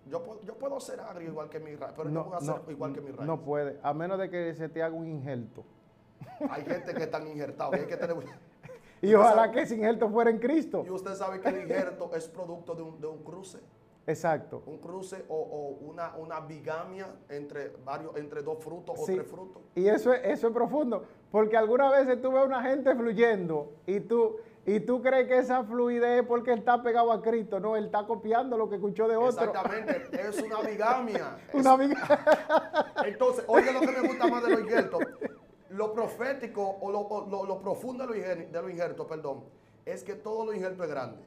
Yo puedo ser agrio igual que mi raíz, pero no puedo ser igual que mi raíz. No puede, a menos de que se te haga un injerto. Hay gente que están injertados, hay que tener... Y ojalá que ese injerto fuera en Cristo. Y usted sabe que el injerto es producto de un cruce. Exacto. Un cruce o una bigamia entre dos frutos o Sí. 3 frutos. Y eso es profundo, porque algunas veces tú ves a una gente fluyendo y tú crees que esa fluidez es porque él está pegado a Cristo. No, él está copiando lo que escuchó de otro. Exactamente, es una bigamia. Una amiga. Entonces, oye lo que me gusta más de los injertos. Lo profético o lo profundo de los injertos, perdón, es que todo lo injerto es grande.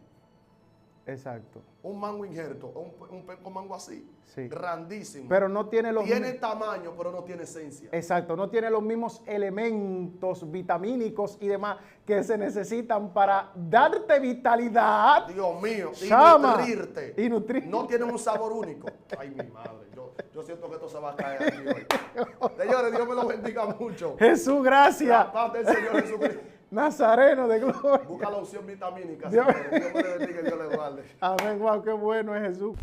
Exacto. Un mango injerto, un penco mango así, Sí. grandísimo. Pero no tiene los Tiene tamaño, pero no tiene esencia. Exacto, no tiene los mismos elementos vitamínicos y demás que se necesitan para darte vitalidad. Dios mío, Chama, nutrirte. y nutrir. No tiene un sabor único. Ay, mi madre, yo siento que esto se va a caer aquí hoy. Señores, Dios me lo bendiga mucho. Jesús, La gracias. paz del Señor Jesucristo. Nazareno de gloria. Busca la opción vitamínica. Dios- Señores. Dios me le bendiga y Dios le guarde. Amén, wow, qué bueno es Jesús.